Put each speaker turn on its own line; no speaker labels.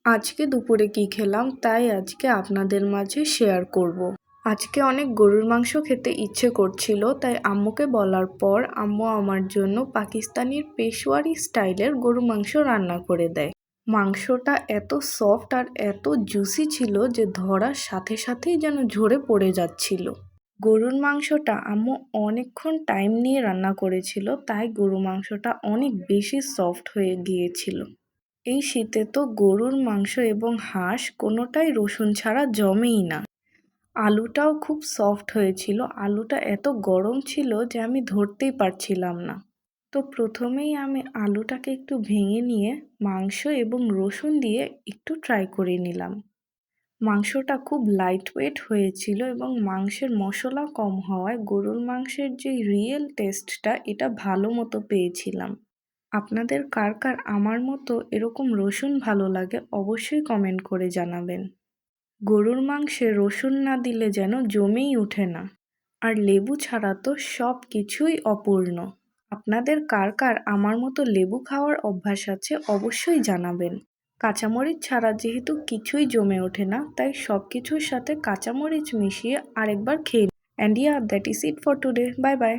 আজকে দুপুরে কি খেলাম তাই আজকে আপনাদের মাঝে শেয়ার করব। আজকে অনেক গরুর মাংস খেতে ইচ্ছে করছিল, তাই আম্মুকে বলার পর আম্মু আমার জন্য পাকিস্তানি পেশোয়ারি স্টাইলের গরু মাংস রান্না করে দেয়। মাংসটা এত সফট আর এত জুসি ছিল যে ধরার সাথে সাথেই যেন ঝরে পড়ে যাচ্ছিল। গরুর মাংসটা আম্মু অনেকক্ষণ টাইম নিয়ে রান্না করেছিল, তাই গরু মাংসটা অনেক বেশি সফট হয়ে গিয়েছিল। এই শীতে তো গরুর মাংস এবং হাঁস কোনোটাই রসুন ছাড়া জমেই না। আলুটাও খুব সফট হয়েছিল, আলুটা এত গরম ছিল যে আমি ধরতেই পারছিলাম না। তো প্রথমেই আমি আলুটাকে একটু ভেঙে নিয়ে মাংস এবং রসুন দিয়ে একটু ট্রাই করে নিলাম। মাংসটা খুব লাইট ওয়েট হয়েছিল এবং মাংসের মশলা কম হওয়ায় গরুর মাংসের যে রিয়েল টেস্টটা এটা ভালো মতো পেয়েছিলাম। আপনাদের কার কার আমার মতো এরকম রসুন ভালো লাগে অবশ্যই কমেন্ট করে জানাবেন। গরুর মাংসে রসুন না দিলে যেন জমেই ওঠে না, আর লেবু ছাড়া তো সব কিছুই অপূর্ণ। আপনাদের কার কার আমার মতো লেবু খাওয়ার অভ্যাস আছে অবশ্যই জানাবেন। কাঁচামরিচ ছাড়া যেহেতু কিছুই জমে ওঠে না, তাই সব কিছুর সাথে কাঁচামরিচ মিশিয়ে আরেকবার খেয়ে নিন। And that is it for today. Bye bye.